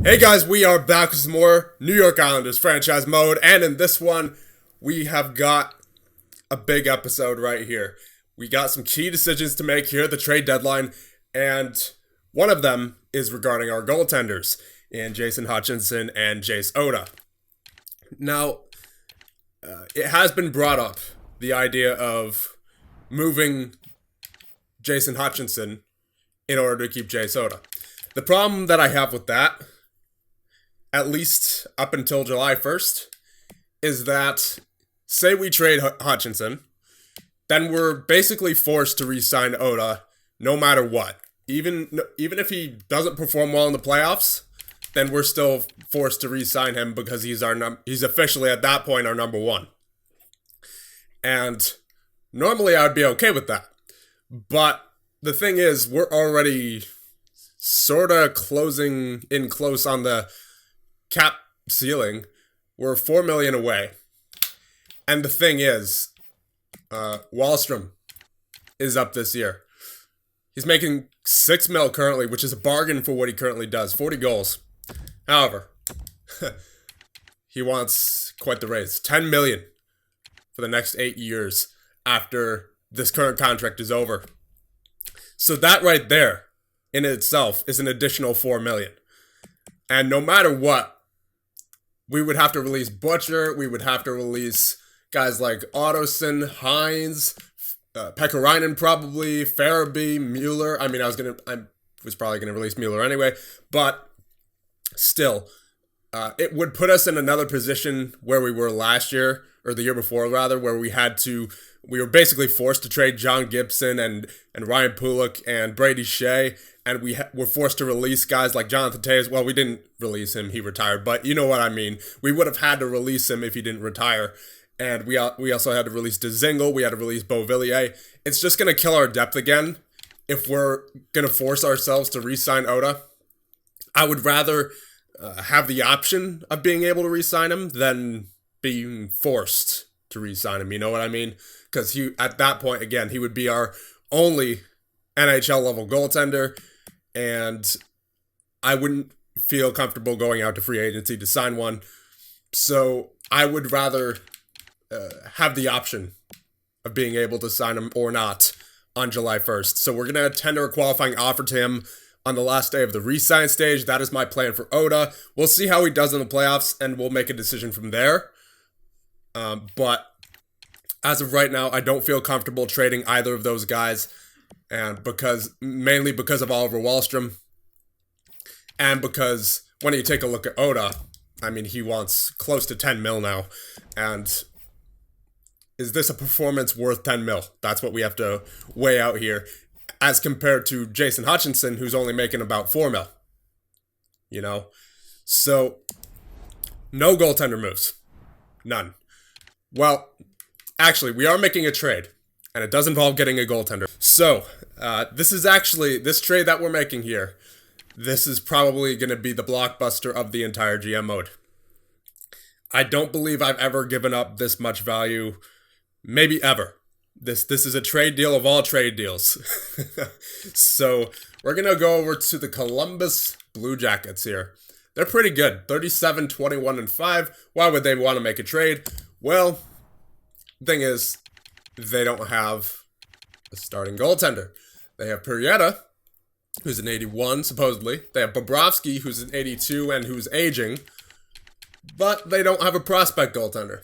Hey guys, we are back with some more New York Islanders franchise mode, and in this one, we have got a big episode right here. We got some key decisions to make here at the trade deadline, and one of them is regarding our goaltenders in Jason Hutchinson and Jace Oda. Now, it has been brought up, the idea of moving Jason Hutchinson in order to keep Jace Oda. The problem that I have with that, at least up until July 1st, is that, say we trade Hutchinson, then we're basically forced to re-sign Oda no matter what. Even if he doesn't perform well in the playoffs, then we're still forced to re-sign him because he's officially at that point our number one. And normally I would be okay with that. But the thing is, we're already sort of closing in close on the cap ceiling. We're $4 million away. And the thing is, Wahlstrom is up this year. He's making $6 million currently, which is a bargain for what he currently does. 40 goals. However, he wants quite the raise. $10 million for the next 8 years after this current contract is over. So that right there in itself is an additional $4 million. And no matter what, we would have to release Butcher. We would have to release guys like Ottoson, Hines, Pekarainen probably, Farabee, Mueller. I mean, I was probably gonna release Mueller anyway, but still, it would put us in another position where we were last year, or the year before rather, where we were basically forced to trade John Gibson and Ryan Pulock and Brady Shea, and we were forced to release guys like Jonathan Toews. Well, we didn't release him; he retired. But you know what I mean. We would have had to release him if he didn't retire, and we also had to release Dzingel. We had to release Beauvillier. It's just going to kill our depth again if we're going to force ourselves to re-sign Oda. I would rather have the option of being able to re-sign him than being forced to re-sign him. You know what I mean? Because at that point, again, he would be our only NHL level goaltender, and I wouldn't feel comfortable going out to free agency to sign one. So I would rather have the option of being able to sign him or not on July 1st. So we're going to tender a qualifying offer to him on the last day of the re-sign stage. That is my plan for Oda. We'll see how he does in the playoffs, and we'll make a decision from there. But as of right now, I don't feel comfortable trading either of those guys, and mainly because of Oliver Wahlstrom, and because when you take a look at Oda, I mean, he wants close to $10 million now, and is this a performance worth $10 million? That's what we have to weigh out here, as compared to Jason Hutchinson, who's only making about $4 million. You know, so no goaltender moves, none. Well, actually, we are making a trade, and it does involve getting a goaltender. So, this trade that we're making here, this is probably going to be the blockbuster of the entire GM mode. I don't believe I've ever given up this much value, maybe ever. This is a trade deal of all trade deals. So, we're going to go over to the Columbus Blue Jackets here. They're pretty good, 37, 21, and 5. Why would they want to make a trade? Well, the thing is, they don't have a starting goaltender. They have Perrietta, who's an 81, supposedly. They have Bobrovsky, who's an 82 and who's aging. But they don't have a prospect goaltender.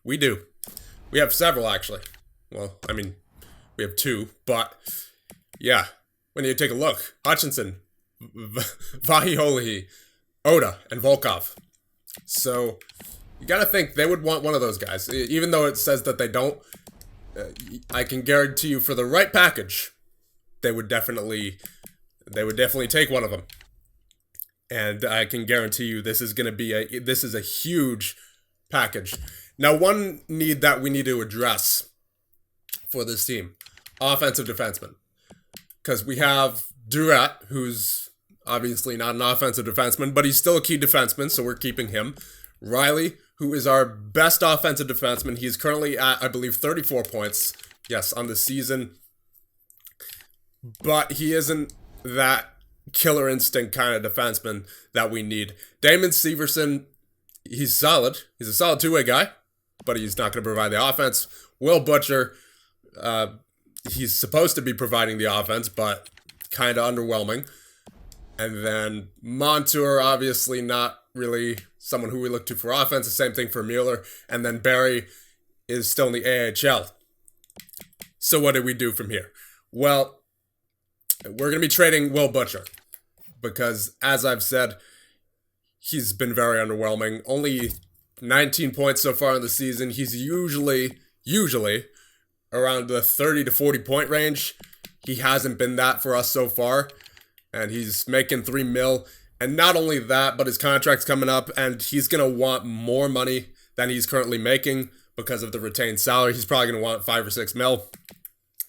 We do. We have several, actually. Well, I mean, we have two. But, yeah, when you take a look, Hutchinson, Vahiolihi, Oda, and Volkov. So you gotta think they would want one of those guys. Even though it says that they don't, I can guarantee you for the right package, they would definitely take one of them. And I can guarantee you this is a huge package. Now, one need that we need to address for this team, offensive defenseman. Because we have Durat, who's obviously not an offensive defenseman, but he's still a key defenseman, so we're keeping him. Riley, who is our best offensive defenseman. He's currently at, I believe, 34 points, yes, on the season. But he isn't that killer instinct kind of defenseman that we need. Damon Severson, he's solid. He's a solid two-way guy, but he's not going to provide the offense. Will Butcher, he's supposed to be providing the offense, but kind of underwhelming. And then Montour, obviously not really someone who we look to for offense. The same thing for Mueller. And then Barry is still in the AHL. So what do we do from here? Well, we're going to be trading Will Butcher because, as I've said, he's been very underwhelming. Only 19 points so far in the season. He's usually around the 30 to 40 point range. He hasn't been that for us so far. And he's making $3 million. And not only that, but his contract's coming up, and he's going to want more money than he's currently making because of the retained salary. He's probably going to want $5 or $6 million.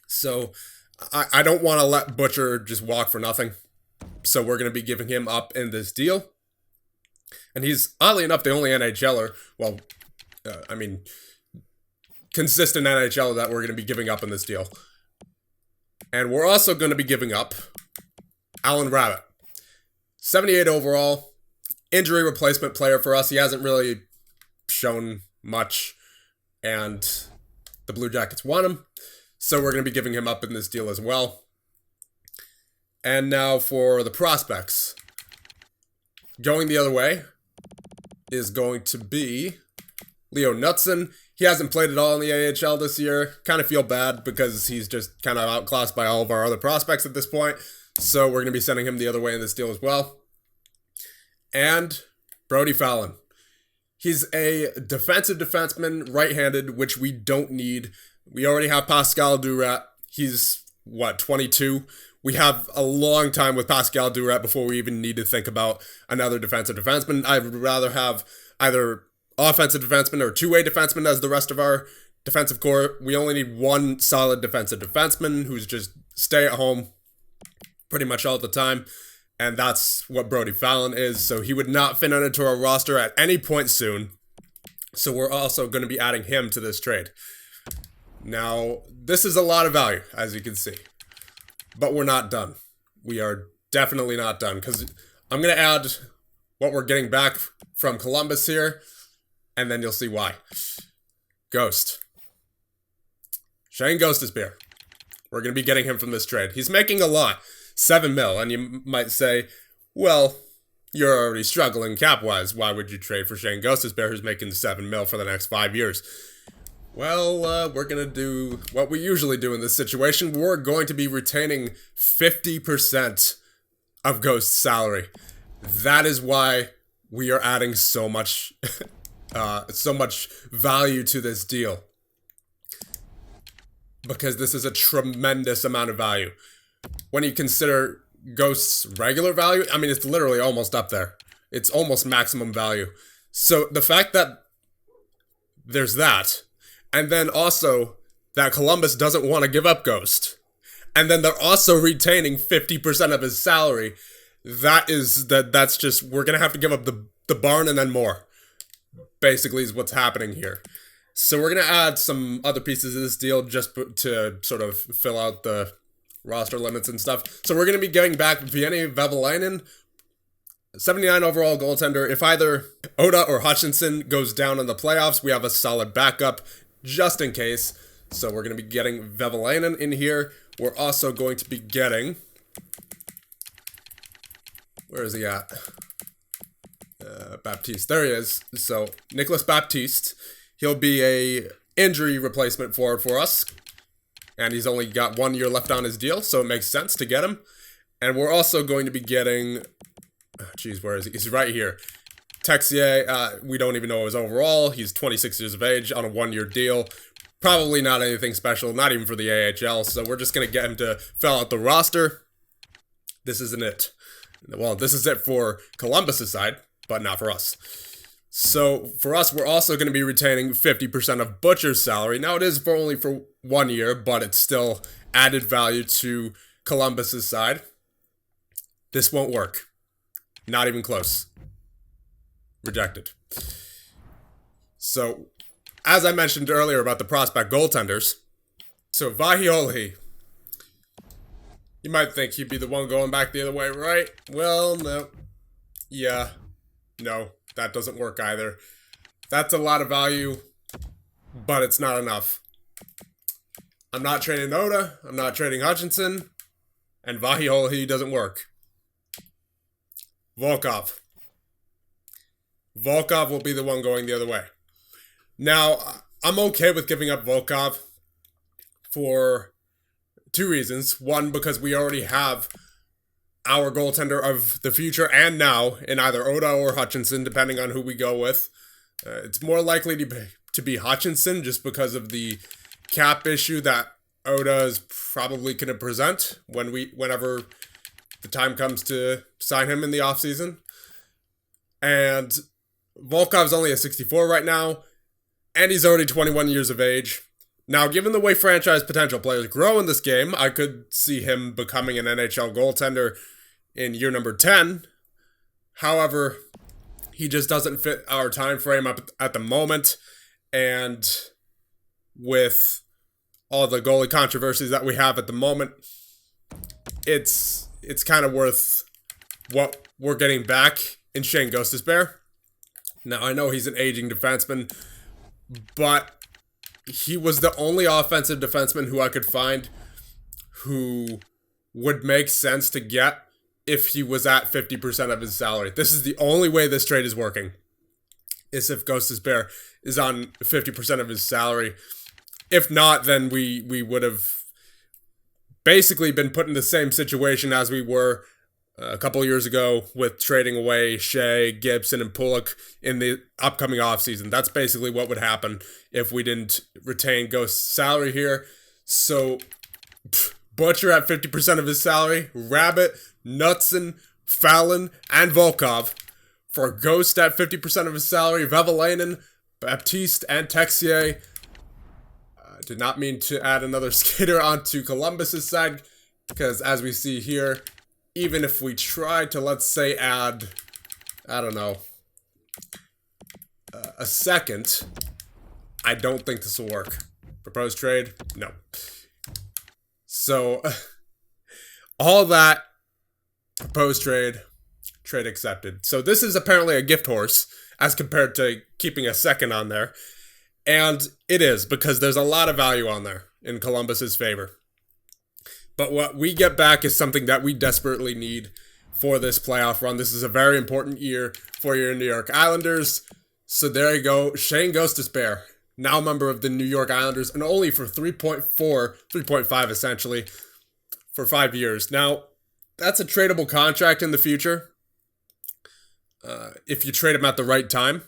So I don't want to let Butcher just walk for nothing. So we're going to be giving him up in this deal. And he's, oddly enough, the only NHLer, consistent NHLer that we're going to be giving up in this deal. And we're also going to be giving up Alan Rabbit. 78 overall, injury replacement player for us. He hasn't really shown much, and the Blue Jackets want him. So we're going to be giving him up in this deal as well. And now for the prospects. Going the other way is going to be Leo Knutson. He hasn't played at all in the AHL this year. Kind of feel bad because he's just kind of outclassed by all of our other prospects at this point. So we're going to be sending him the other way in this deal as well. And Brody Fallon. He's a defensive defenseman, right-handed, which we don't need. We already have Pascal Durat. He's, 22? We have a long time with Pascal Durat before we even need to think about another defensive defenseman. I would rather have either offensive defenseman or two-way defenseman as the rest of our defensive core. We only need one solid defensive defenseman who's just stay at home pretty much all the time. And that's what Brody Fallon is. So he would not fit into our roster at any point soon. So we're also going to be adding him to this trade. Now, this is a lot of value, as you can see. But we're not done. We are definitely not done. Because I'm going to add what we're getting back from Columbus here. And then you'll see why. Ghost. Shane Gostisbehere. We're going to be getting him from this trade. He's making a lot. $7 million. And you might say, well, you're already struggling cap-wise. Why would you trade for Shane Gostisbehere, who's making $7 million for the next 5 years? Well, we're going to do what we usually do in this situation. We're going to be retaining 50% of Ghost's salary. That is why we are adding so much value to this deal. Because this is a tremendous amount of value. When you consider Ghost's regular value, I mean, it's literally almost up there. It's almost maximum value. So the fact that there's that, and then also that Columbus doesn't want to give up Ghost, and then they're also retaining 50% of his salary, that's just, we're going to have to give up the barn and then more, basically is what's happening here. So we're going to add some other pieces of this deal just to sort of fill out the roster limits and stuff. So we're going to be getting back Vieni Vevalainen, 79 overall goaltender. If either Oda or Hutchinson goes down in the playoffs, we have a solid backup just in case. So we're going to be getting Vevalainen in here. We're also going to be getting... Where is he at? Baptiste. There he is. So Nicholas Baptiste. He'll be a injury replacement forward for us. And he's only got 1 year left on his deal, so it makes sense to get him. And we're also going to be getting... where is he? He's right here. Texier, we don't even know his overall. He's 26 years of age on a 1 year deal. Probably not anything special, not even for the AHL. So we're just going to get him to fill out the roster. This isn't it. Well, this is it for Columbus's side, but not for us. So for us, we're also going to be retaining 50% of Butcher's salary. Now it is only for 1 year, but it's still added value to Columbus's side. This won't work. Not even close. Rejected. So, as I mentioned earlier about the prospect goaltenders, so Vahioli, You might think he'd be the one going back the other way, right? Well, no. Yeah. No, that doesn't work either. That's a lot of value, but it's not enough. I'm not trading Oda, I'm not trading Hutchinson, and Vahiola, he doesn't work. Volkov. Volkov will be the one going the other way. Now, I'm okay with giving up Volkov for two reasons. One, because we already have our goaltender of the future and now in either Oda or Hutchinson, depending on who we go with. It's more likely to be Hutchinson just because of the cap issue that Oda is probably going to present whenever the time comes to sign him in the offseason. And Volkov's only a 64 right now, and he's already 21 years of age. Now, given the way franchise potential players grow in this game, I could see him becoming an NHL goaltender in year number 10. However, he just doesn't fit our time frame up at the moment, and with all the goalie controversies that we have at the moment, it's kind of worth what we're getting back in Shane Gostisbehere. Now, I know he's an aging defenseman, but he was the only offensive defenseman who I could find who would make sense to get if he was at 50% of his salary. This is the only way this trade is working, is if Gostisbehere is on 50% of his salary. If not, then we would have basically been put in the same situation as we were a couple years ago with trading away Shea, Gibson, and Pulock in the upcoming offseason. That's basically what would happen if we didn't retain Ghost's salary here. So, Butcher at 50% of his salary, Rabbit, Knutson, Fallon, and Volkov. For Ghost at 50% of his salary, Vevalainen, Baptiste, and Texier. Did not mean to add another skater onto Columbus's side, because as we see here, even if we try to, let's say, add, I don't know, a second, I don't think this will work. Proposed trade? No. So, all that, proposed trade accepted. So this is apparently a gift horse, as compared to keeping a second on there. And it is, because there's a lot of value on there in Columbus's favor. But what we get back is something that we desperately need for this playoff run. This is a very important year for your New York Islanders. So there you go. Shane Gostisbehere, now a member of the New York Islanders, and only for 3.5 essentially, for 5 years. Now, that's a tradable contract in the future. If you trade him at the right time.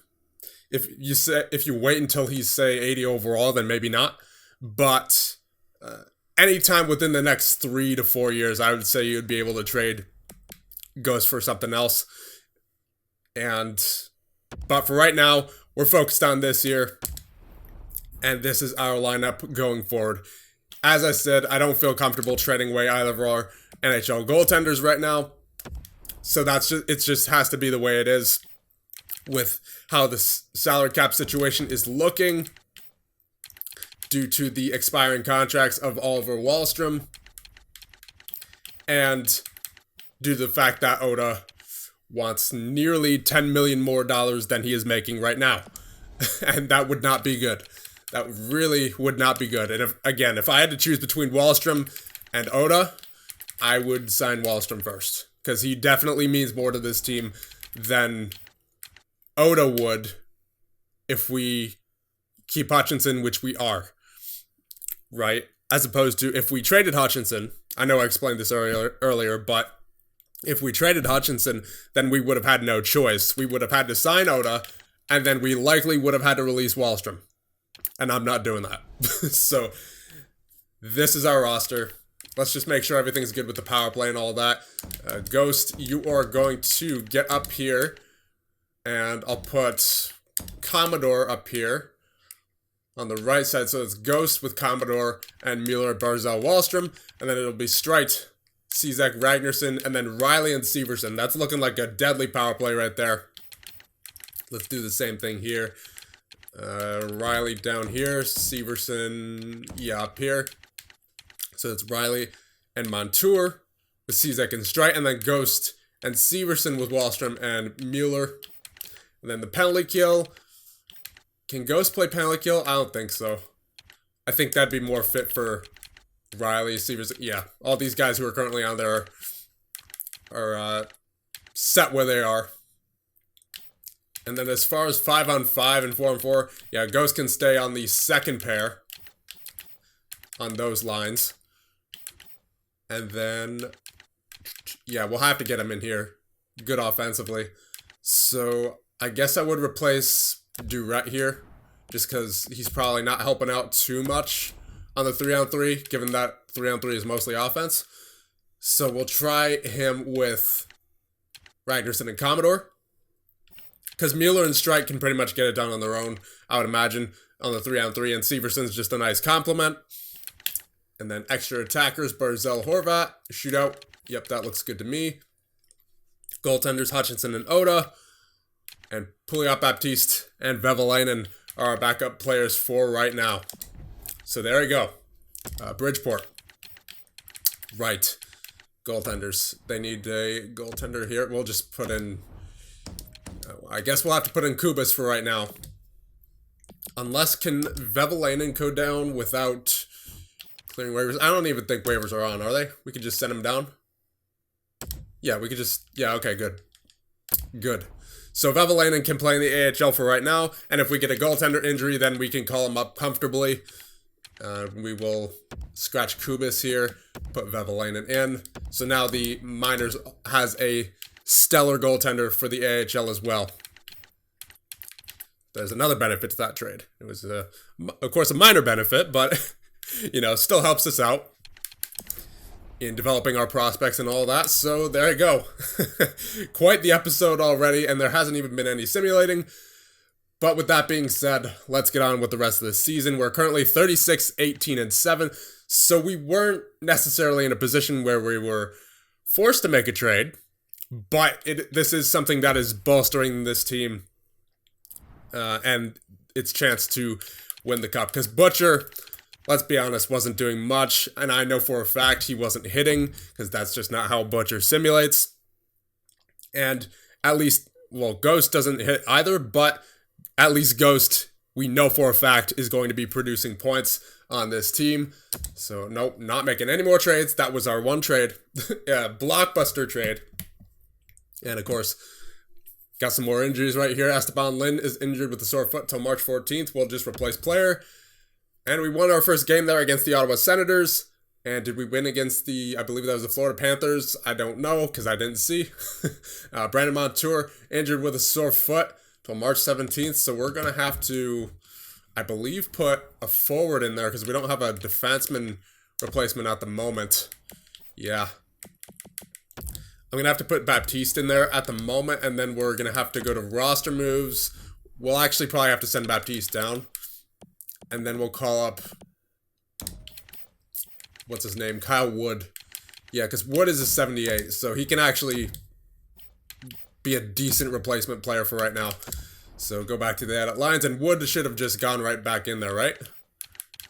If you wait until he's, say, 80 overall, then maybe not. But anytime within the next 3 to 4 years, I would say you'd be able to trade Ghost for something else. But for right now, we're focused on this year. And this is our lineup going forward. As I said, I don't feel comfortable trading away either of our NHL goaltenders right now. So it just has to be the way it is with how the salary cap situation is looking due to the expiring contracts of Oliver Wahlstrom and due to the fact that Oda wants nearly $10 million more than he is making right now. And that would not be good. That really would not be good. And if I had to choose between Wahlstrom and Oda, I would sign Wahlstrom first, because he definitely means more to this team than Oda would if we keep Hutchinson, which we are, right? As opposed to if we traded Hutchinson, I know I explained this earlier, but if we traded Hutchinson, then we would have had no choice. We would have had to sign Oda, and then we likely would have had to release Wahlstrom. And I'm not doing that. So, this is our roster. Let's just make sure everything's good with the power play and all that. Ghost, you are going to get up here. And I'll put Commodore up here on the right side. So it's Ghost with Commodore and Mueller, Barzal, Wahlstrom. And then it'll be Streit, Czak, Ragnarsson, and then Riley and Severson. That's looking like a deadly power play right there. Let's do the same thing here. Riley down here, Severson, up here. So it's Riley and Montour. Cizek and Strite, and then Ghost and Severson with Wallstrom and Mueller. And then the penalty kill. Can Ghost play penalty kill? I don't think so. I think that'd be more fit for Riley, Severson. Yeah, all these guys who are currently on there are set where they are. And then as far as 5-on-5 and 4-on-4, yeah, Ghost can stay on the second pair on those lines. And then, yeah, we'll have to get him in here. Good offensively. So I guess I would replace Durrett here, just because he's probably not helping out too much on the 3-on-3, given that 3-on-3 is mostly offense. So we'll try him with Ragnarsson and Commodore. Because Mueller and Strike can pretty much get it done on their own, I would imagine, on the 3-on-3. And Severson's just a nice compliment. And then extra attackers, Barzell, Horvat. Shootout. Yep, that looks good to me. Goaltenders, Hutchinson and Oda. And Pouliot, Baptiste, and Vevalainen are our backup players for right now. So there we go. Bridgeport. Right. Goaltenders. They need a goaltender here. We'll just put in... I guess we'll have to put in Kubas for right now. Unless can Vevalainen go down without clearing waivers? I don't even think waivers are on, are they? We could just send him down. Yeah, we could just... Yeah, okay, good. Good. So Vevalainen can play in the AHL for right now. And if we get a goaltender injury, then we can call him up comfortably. We will scratch Kubas here. Put Vevalainen in. So now the Miners has a stellar goaltender for the AHL as well. There's another benefit to that trade. It was, of course, a minor benefit, but, you know, still helps us out in developing our prospects and all that. So there you go. Quite the episode already, and there hasn't even been any simulating. But with that being said, let's get on with the rest of the season. We're currently 36, 18, and 7. So we weren't necessarily in a position where we were forced to make a trade. But this is something that is bolstering this team and its chance to win the cup. Because Butcher, let's be honest, wasn't doing much. And I know for a fact he wasn't hitting, because that's just not how Butcher simulates. And at least, well, Ghost doesn't hit either, but at least Ghost, we know for a fact, is going to be producing points on this team. So, nope, not making any more trades. That was our one trade. Blockbuster trade. And, of course, got some more injuries right here. Esteban Lin is injured with a sore foot till March 14th. We'll just replace player. And we won our first game there against the Ottawa Senators. And did we win against the, I believe that was the Florida Panthers? I don't know, because I didn't see. Brandon Montour injured with a sore foot till March 17th. So we're going to have to, I believe, put a forward in there, because we don't have a defenseman replacement at the moment. Yeah. I'm going to have to put Baptiste in there at the moment, and then we're going to have to go to roster moves. We'll actually probably have to send Baptiste down. And then we'll call up, what's his name? Kyle Wood. Yeah, because Wood is a 78, so he can actually be a decent replacement player for right now. So go back to the edit lines, and Wood should have just gone right back in there, right?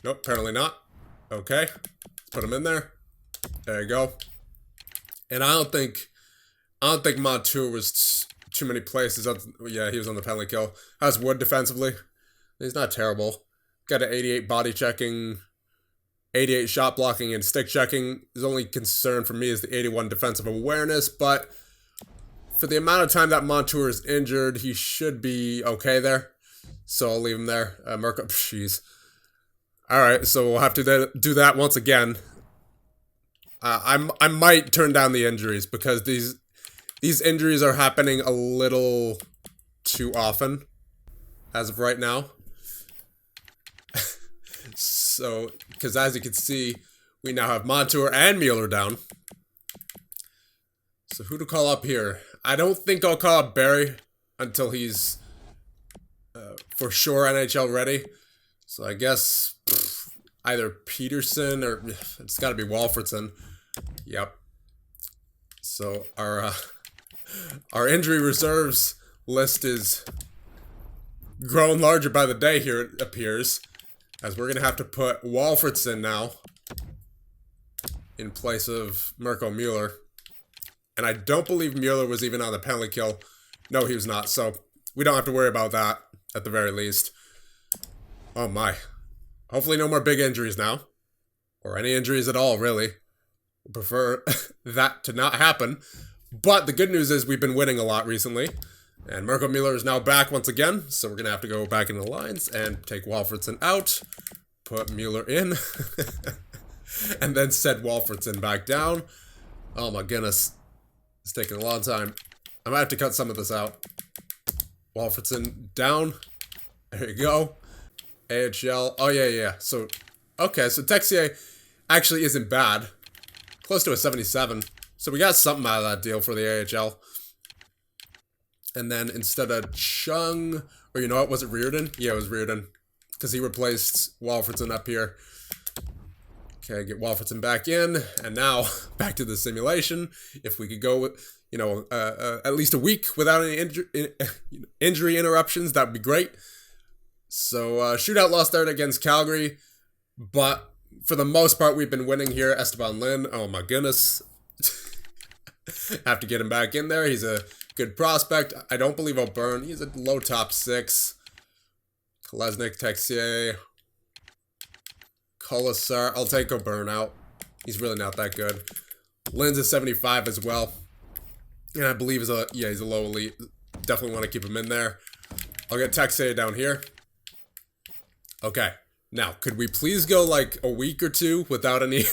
Nope, apparently not. Okay, let's put him in there. There you go. And I don't think Montour was too many places. Yeah, he was on the penalty kill. How's Wood defensively? He's not terrible. Got an 88 body checking, 88 shot blocking, and stick checking. His only concern for me is the 81 defensive awareness, but for the amount of time that Montour is injured, he should be okay there. So I'll leave him there. Merkel, jeez. Alright, so we'll have to do that once again. I might turn down the injuries, because these injuries are happening a little too often as of right now. So, because as you can see, we now have Montour and Mueller down. So who to call up here? I don't think I'll call up Barry until he's for sure NHL ready. So I guess either Peterson or it's got to be Walfredson. Yep. So our injury reserves list is growing larger by the day here, it appears, as we're going to have to put Walfredson now in place of Mirko Mueller. And I don't believe Mueller was even on the penalty kill. No, he was not. So we don't have to worry about that at the very least. Oh my. Hopefully no more big injuries now. Or any injuries at all, really. Prefer that to not happen. But the good news is we've been winning a lot recently. And Mirko Mueller is now back once again. So we're going to have to go back into the lines and take Walfridsson out. Put Mueller in. And then set Walfridsson back down. Oh my goodness. It's taking a long time. I might have to cut some of this out. Walfridsson down. There you go. AHL. Oh, yeah. So, okay. So, Texier actually isn't bad. Close to a 77. So, we got something out of that deal for the AHL. And then instead of Chung, or you know what? Was it Reardon? Yeah, it was Reardon. Because he replaced Walfridsson up here. Okay, get Walfridsson back in, and now back to the simulation. If we could go with, you know, at least a week without any injury interruptions, that would be great. So, shootout loss there against Calgary, but for the most part, we've been winning here. Esteban Lin, oh my goodness. Have to get him back in there. He's a good prospect. I don't believe O'Byrne. He's a low top 6. Kolesnik, Texier. Colasar. I'll take O'Byrne out. He's really not that good. Lynn's a 75 as well. And I believe he's a low elite. Definitely want to keep him in there. I'll get Texier down here. Okay. Now, could we please go like a week or two without any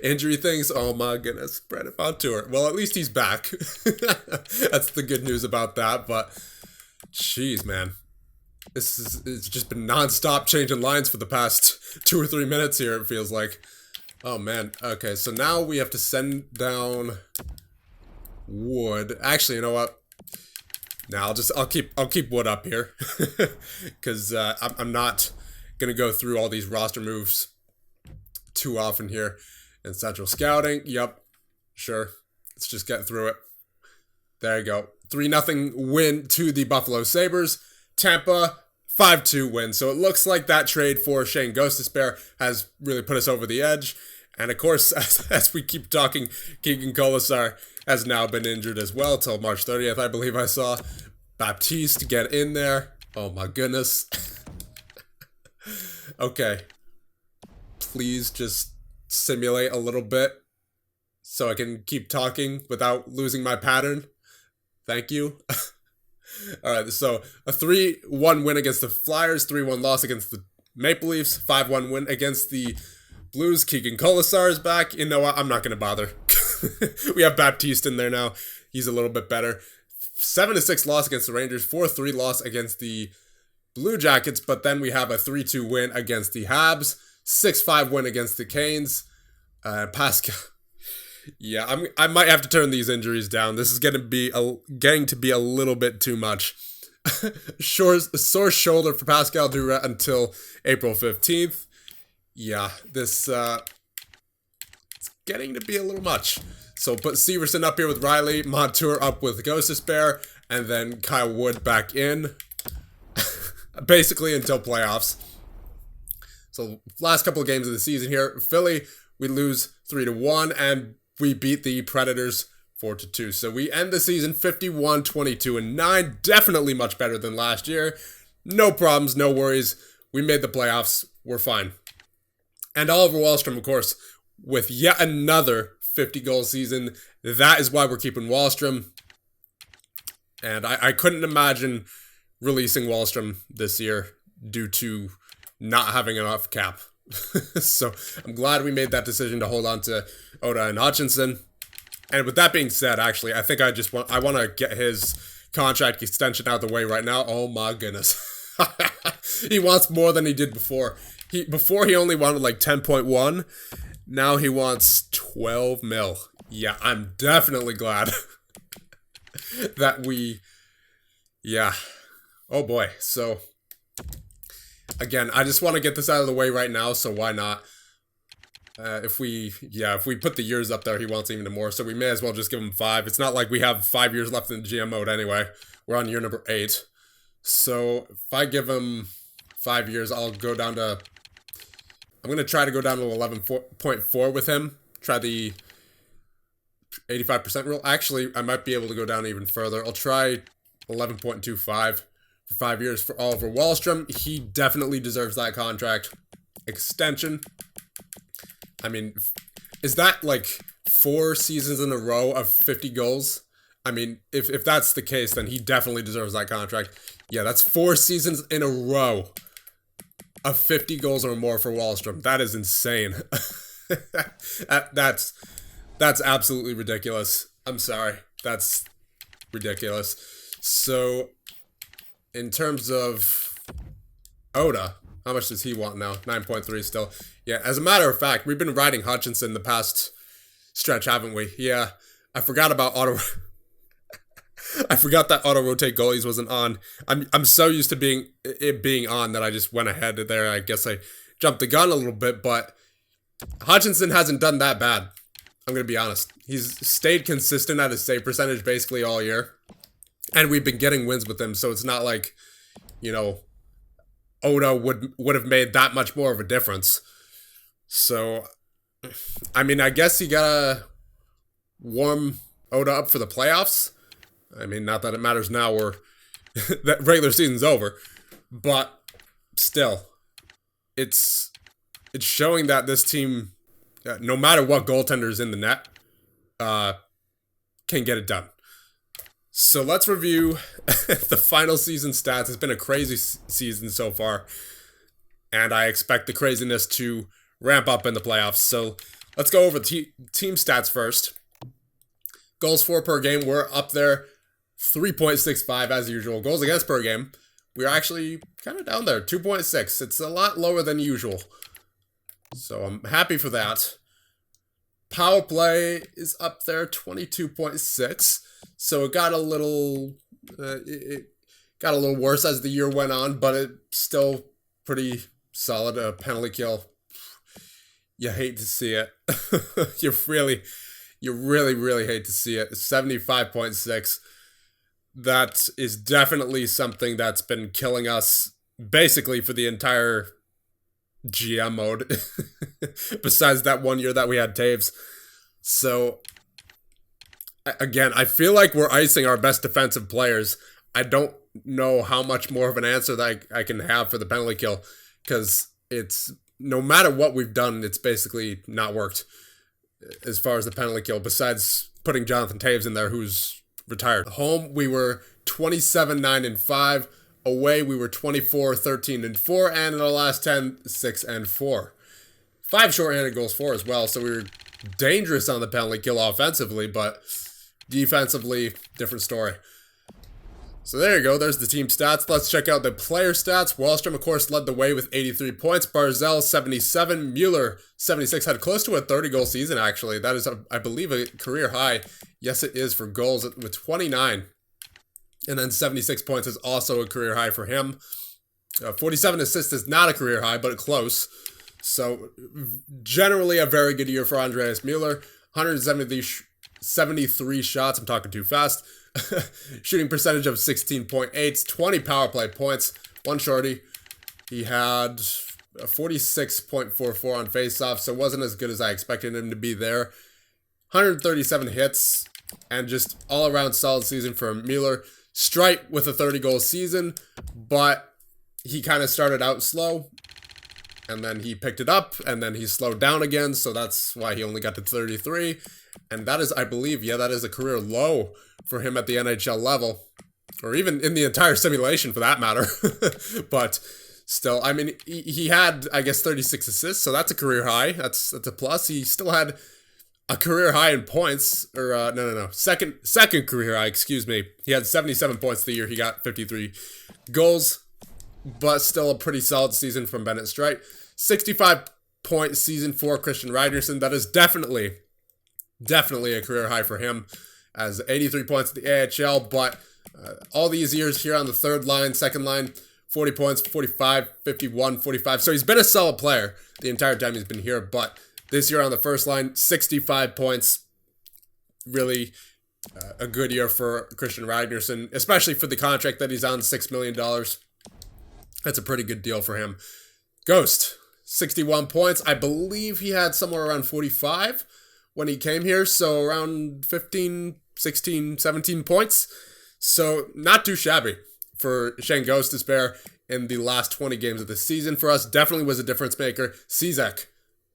injury things? Oh my goodness. Brandon Montour. Well, at least he's back. That's the good news about that. But, jeez, man. It's just been non-stop changing lines for the past 2 or 3 minutes here, it feels like. Oh, man. Okay, so now we have to send down Wood. Actually, you know what? Now I'll keep Wood up here. Because I'm not going to go through all these roster moves too often here. And Central Scouting. Yep. Sure. Let's just get through it. There you go. 3-0 win to the Buffalo Sabres. Tampa, 5-2 win. So it looks like that trade for Shane Gostisbehere has really put us over the edge. And of course, as we keep talking, Keegan Colasar has now been injured as well till March 30th, I believe I saw. Baptiste get in there. Oh my goodness. Okay. Please just simulate a little bit so I can keep talking without losing my pattern. Thank you. Alright, so a 3-1 win against the Flyers, 3-1 loss against the Maple Leafs, 5-1 win against the Blues. Keegan Colasar is back. You know what? I'm not going to bother. We have Baptiste in there now. He's a little bit better. 7-6 loss against the Rangers, 4-3 loss against the Blue Jackets, but then we have a 3-2 win against the Habs, 6-5 win against the Canes. Pascal. Yeah, I might have to turn these injuries down. This is getting to be a little bit too much. Sore shoulder for Pascal Duret until April 15th. Yeah, this it's getting to be a little much. So put Severson up here with Riley, Montour up with Gostisbehere, and then Kyle Wood back in. Basically until playoffs. So last couple of games of the season here, Philly, we lose 3-1, and we beat the Predators 4-2. So we end the season 51-22-9. Definitely much better than last year. No problems, no worries. We made the playoffs. We're fine. And Oliver Wahlstrom, of course, with yet another 50-goal season. That is why we're keeping Wahlstrom. And I couldn't imagine releasing Wahlstrom this year due to not having enough cap. So I'm glad we made that decision to hold on to Oda and Hutchinson. And with that being said, actually, I think I want to get his contract extension out of the way right now. Oh my goodness. He wants more than he did before. Before he only wanted like 10.1. Now he wants 12 mil. Yeah, I'm definitely glad that yeah. Oh boy. So again, I just want to get this out of the way right now, so why not? If we put the years up there, he wants even more, so we may as well just give him 5. It's not like we have 5 years left in the GM mode anyway. We're on year number 8. So if I give him 5 years, I'm going to try to go down to 11.4 with him. Try the 85% rule. Actually, I might be able to go down even further. I'll try 11.25 for 5 years for Oliver Wahlstrom. He definitely deserves that contract extension. I mean, is that like 4 seasons in a row of 50 goals? I mean, if that's the case, then he definitely deserves that contract. Yeah, that's 4 seasons in a row of 50 goals or more for Wahlstrom. That is insane. That's absolutely ridiculous. I'm sorry. That's ridiculous. So, in terms of Oda, how much does he want now? 9.3 still. Yeah, as a matter of fact, we've been riding Hutchinson the past stretch, haven't we? Yeah, I forgot about auto... I forgot that auto-rotate goalies wasn't on. I'm so used to it being on that I just went ahead there. I guess I jumped the gun a little bit, but Hutchinson hasn't done that bad. I'm going to be honest. He's stayed consistent at his save percentage basically all year. And we've been getting wins with him, so it's not like, you know, Oda would have made that much more of a difference. So, I mean, I guess you gotta warm Oda up for the playoffs. I mean, not that it matters now or that regular season's over, but still, it's showing that this team, no matter what goaltender's in the net, can get it done. So let's review the final season stats. It's been a crazy season so far, and I expect the craziness to ramp up in the playoffs. So let's go over the team stats first. Goals for per game, we're up there. 3.65 as usual. Goals against per game, we're actually kind of down there. 2.6. It's a lot lower than usual. So I'm happy for that. Power play is up there, 22.6. So it got a little worse as the year went on, but it's still pretty solid. A penalty kill. You hate to see it. You really hate to see it. 75.6. That is definitely something that's been killing us basically for the entire GM mode. Besides that 1 year that we had Taves. So, again, I feel like we're icing our best defensive players. I don't know how much more of an answer that I can have for the penalty kill. Because it's, no matter what we've done, it's basically not worked. As far as the penalty kill. Besides putting Jonathan Taves in there, who's retired. Home, we were 27-9-5. Away, we were 24-13-4. And in the last 10, 6-4. 5 shorthanded goals for as well. So we were dangerous on the penalty kill offensively, but defensively, different story. So there you go. There's the team stats. Let's check out the player stats. Wahlstrom, of course, led the way with 83 points. Barzal, 77. Mueller, 76. Had close to a 30-goal season, actually. That is, I believe, a career high. Yes, it is for goals with 29. And then 76 points is also a career high for him. 47 assists is not a career high, but close. So, generally a very good year for Andreas Mueller. 173 shots. I'm talking too fast. Shooting percentage of 16.8, 20 power play points, 1 shorty. He had a 46.44 on faceoff, so wasn't as good as I expected him to be there. 137 hits, and just all-around solid season for Mueller. Strite with a 30-goal season, but he kind of started out slow, and then he picked it up, and then he slowed down again, so that's why he only got to 33. And that is, I believe, yeah, that is a career low for him at the NHL level. Or even in the entire simulation, for that matter. But still, I mean, he had, I guess, 36 assists, so that's a career high. That's a plus. He still had a career high in points. Or, no. Second career high, excuse me. He had 77 points the year. He got 53 goals. But still a pretty solid season from Bennett Strite. 65-point season for Christian Ragnarsson. That is definitely a career high for him, as 83 points at the AHL, but all these years here on the third line, second line, 40 points, 45, 51, 45. So he's been a solid player the entire time he's been here, but this year on the first line, 65 points. Really a good year for Christian Ragnarsson, especially for the contract that he's on, $6 million. That's a pretty good deal for him. Ghost, 61 points. I believe he had somewhere around 45 when he came here, so around 15, 16, 17 points. So not too shabby for Shane Gostisbehere in the last 20 games of the season for us. Definitely was a difference maker. Cizek,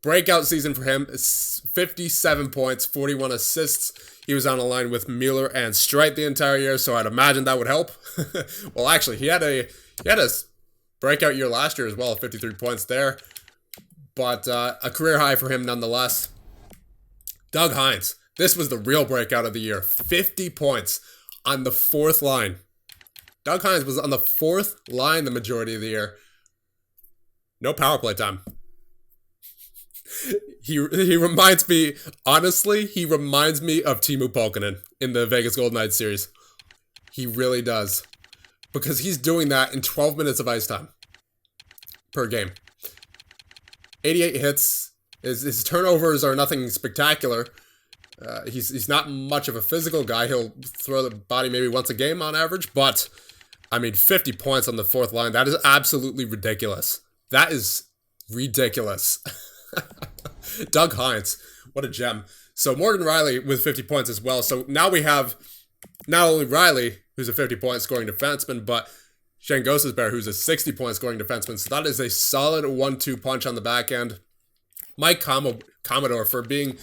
breakout season for him. 57 points, 41 assists. He was on a line with Mueller and Streit the entire year, so I'd imagine that would help. Well, actually, he had a breakout year last year as well, 53 points there. But a career high for him nonetheless. Doug Hines, this was the real breakout of the year. 50 points on the fourth line. Doug Hines was on the fourth line the majority of the year. No power play time. He reminds me, honestly, he reminds me of Teemu Pulkkinen in the Vegas Golden Knights series. He really does. Because he's doing that in 12 minutes of ice time per game. 88 hits. His turnovers are nothing spectacular. He's not much of a physical guy. He'll throw the body maybe once a game on average. But, I mean, 50 points on the fourth line. That is absolutely ridiculous. That is ridiculous. Doug Hines, what a gem. So Morgan Rielly with 50 points as well. So now we have not only Rielly, who's a 50-point scoring defenseman, but Shane Gostisbehere, who's a 60-point scoring defenseman. So that is a solid 1-2 punch on the back end. Mike Commodore, for being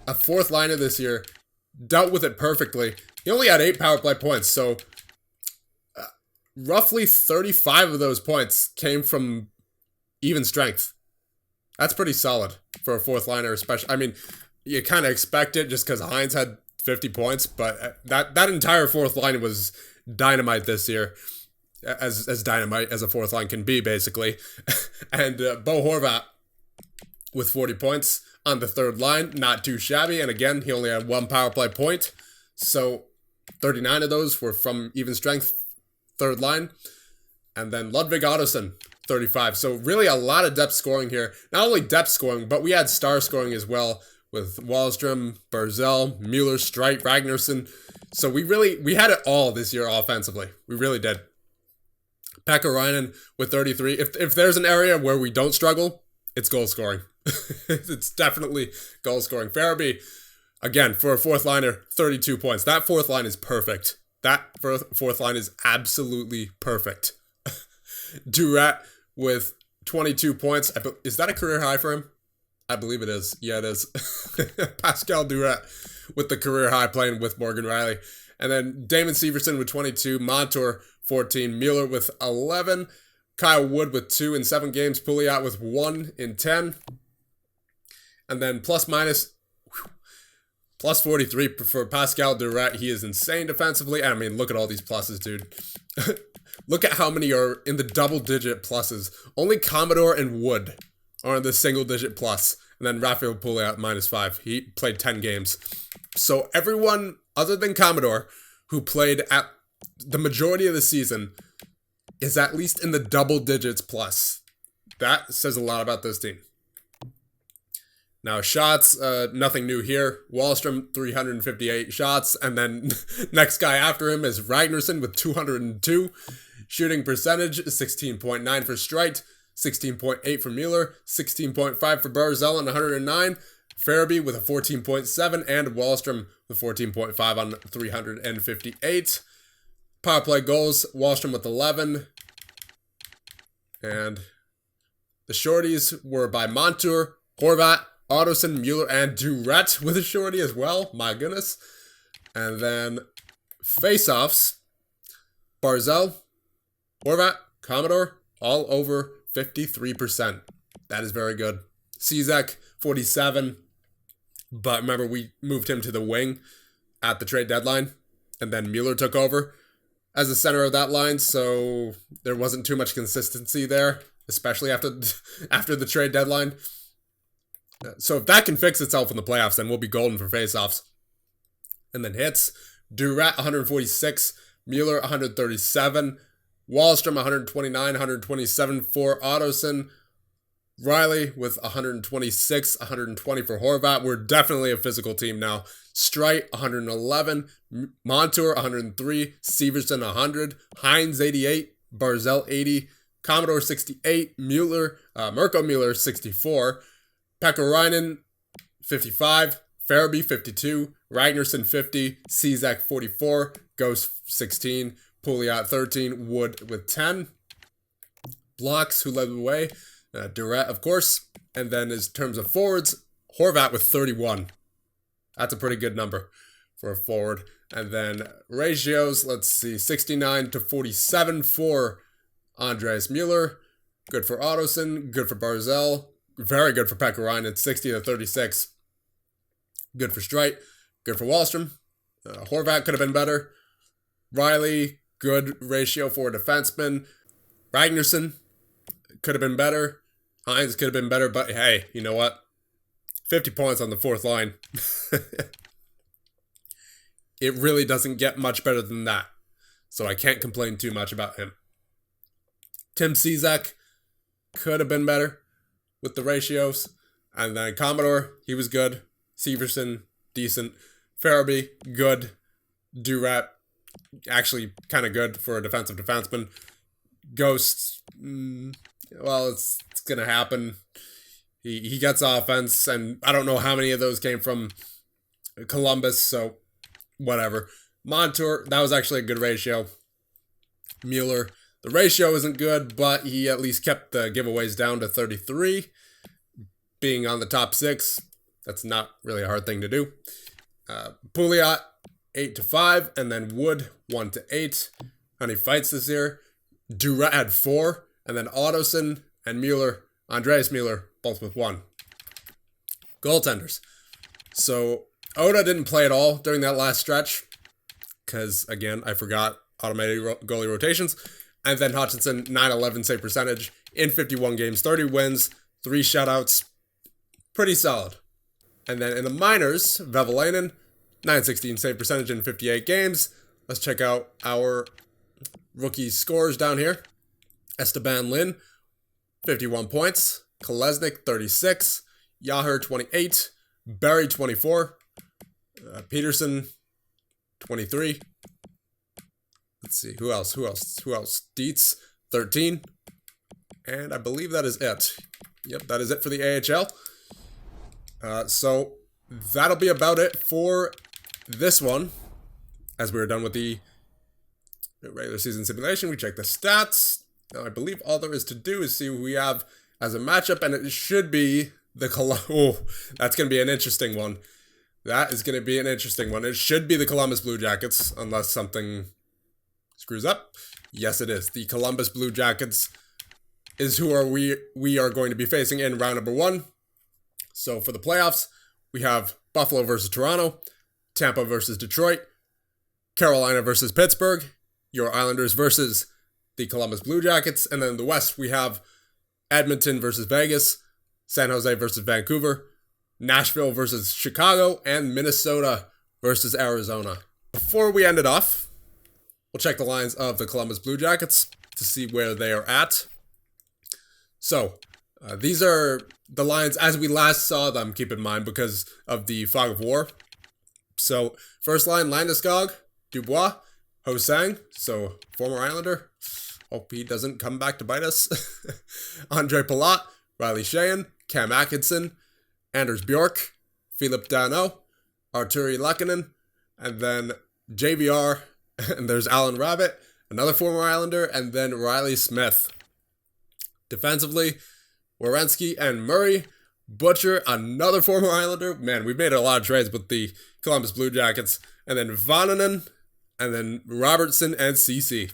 a fourth liner this year, dealt with it perfectly. He only had 8 power play points, so roughly 35 of those points came from even strength. That's pretty solid for a fourth liner, especially. I mean, you kind of expect it just because Hines had 50 points, but that entire fourth line was dynamite this year, as dynamite as a fourth line can be, basically. And Bo Horvat with 40 points on the third line, not too shabby. And again, he only had 1 power play point, so 39 of those were from even strength third line. And then Ludvig Ottoson, 35. So really a lot of depth scoring here. Not only depth scoring, but we had star scoring as well with Wahlstrom, Barzal, Mueller, Streit, Ragnarsson. So we had it all this year offensively. We really did. Pekka Rinne with 33. If there's an area where we don't struggle, it's goal scoring. It's definitely goal scoring. Farabee, again, for a fourth liner, 32 points. That fourth line is perfect. That fourth line is absolutely perfect. Duret with 22 points. Is that a career high for him? I believe it is. Yeah, it is. Pascal Duret with the career high playing with Morgan Rielly. And then Damon Severson with 22. Montour, 14. Mueller with 11. Kyle Wood with 2 in 7 games. Pouliot with 1 in 10. And then plus 43 for Pascal Duret. He is insane defensively. I mean, look at all these pluses, dude. Look at how many are in the double-digit pluses. Only Commodore and Wood are in the single-digit plus. And then Raphael Pouliot, -5. He played 10 games. So everyone other than Commodore who played at the majority of the season is at least in the double digits plus. That says a lot about this team. Now, shots, nothing new here. Wahlstrom, 358 shots. And then next guy after him is Ragnarsson with 202. Shooting percentage, 16.9 for Streit, 16.8 for Mueller, 16.5 for Barzal on 109. Farabee with a 14.7 and Wahlstrom with 14.5 on 358. Power play goals, Wahlstrom with 11. And the shorties were by Montour, Horvat, Ottoson, Mueller, and Duret with a shorty as well. My goodness. And then face-offs, Barzal, Horvat, Commodore, all over 53%. That is very good. Cizek, 47. But remember, we moved him to the wing at the trade deadline. And then Mueller took over as the center of that line. So there wasn't too much consistency there, especially after the trade deadline. So if that can fix itself in the playoffs, then we'll be golden for faceoffs. And then hits, Duret 146, Mueller 137, Wahlstrom 129, 127 for Ottoson, Rielly with 126, 120 for Horvat. We're definitely a physical team now. Streit 111, Montour 103, Severson 100, Hines 88, Barzal 80, Commodore 68, Mueller, Mirko Mueller 64, Pekka Rinne, 55, Farabee 52, Ragnarsson 50, Czak 44, Ghost 16, Pouliot 13, Wood with 10. Blocks, who led the way, Durant, of course. And then in terms of forwards, Horvat with 31. That's a pretty good number for a forward. And then ratios, let's see, 69 to 47 for Andreas Mueller. Good for Ottoson, good for Barzell. Very good for Pekka 60 to 36. Good for Streit, good for Wallstrom. Horvat could have been better. Riley, good ratio for a defenseman. Ragnarsson could have been better. Hines could have been better, but hey, you know what? 50 points on the fourth line. It really doesn't get much better than that. So I can't complain too much about him. Tim Czak could have been better with the ratios. And then Commodore, he was good. Severson, decent. Farabee, good. Durant, actually kind of good for a defensive defenseman. Ghost, well, it's going to happen. He gets offense, and I don't know how many of those came from Columbus, so whatever. Montour, that was actually a good ratio. Mueller, the ratio isn't good, but he at least kept the giveaways down to 33. Being on the top 6, that's not really a hard thing to do. Pouliot, 8 to 5, and then Wood, 1 to 8. Honey fights this year. Durant had 4, and then Ottoson and Mueller, Andreas Mueller, both with 1. Goaltenders. So Oda didn't play at all during that last stretch because, again, I forgot automated goalie rotations. And then Hutchinson, 911 save percentage in 51 games, 30 wins, 3 shutouts. Pretty solid. And then in the minors, Vevelainen, 916 save percentage in 58 games. Let's check out our rookie scores down here. Esteban Lin, 51 points. Kolesnik, 36. Yahir, 28. Barry, 24. Peterson, 23. Let's see, who else? Dietz, 13. And I believe that is it. Yep, that is it for the AHL. So that'll be about it for this one. As we were done with the regular season simulation, we check the stats. Now, I believe all there is to do is see who we have as a matchup, and it should be the oh, that's going to be an interesting one. That is going to be an interesting one. It should be the Columbus Blue Jackets, unless something screws up. Yes, it is. The Columbus Blue Jackets is who we are going to be facing in round number 1. So for the playoffs, we have Buffalo versus Toronto, Tampa versus Detroit, Carolina versus Pittsburgh, your Islanders versus the Columbus Blue Jackets, and then in the West, we have Edmonton versus Vegas, San Jose versus Vancouver, Nashville versus Chicago, and Minnesota versus Arizona. Before we end it off, we'll check the lines of the Columbus Blue Jackets to see where they are at. So, these are the lines as we last saw them, keep in mind, because of the fog of war. So, first line, Landeskog, Dubois, Ho-Sang, so former Islander. Hope he doesn't come back to bite us. Andre Palat, Riley Sheahan, Cam Atkinson, Anders Bjork, Philip Dano, Arturi Lehkonen, and then JVR, and there's Alan Rabbit, another former Islander, and then Riley Smith. Defensively, Werenski and Murray, Butcher, another former Islander. Man, we've made a lot of trades with the Columbus Blue Jackets. And then Vananen, and then Robertson and CC.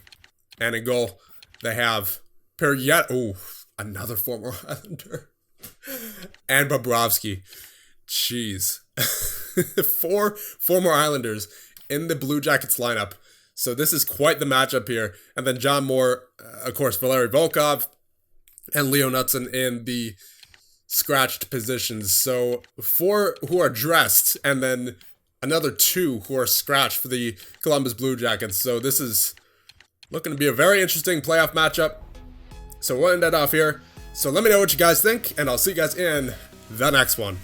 And in goal, they have Perriette. Oh, another former Islander. And Bobrovsky. Jeez. 4 former Islanders in the Blue Jackets lineup. So this is quite the matchup here. And then John Moore, of course, Valeri Volkov, and Leo Knutson in the scratched positions. So 4 who are dressed, and then another 2 who are scratched for the Columbus Blue Jackets. So this is looking to be a very interesting playoff matchup. So we'll end that off here. So let me know what you guys think, and I'll see you guys in the next one.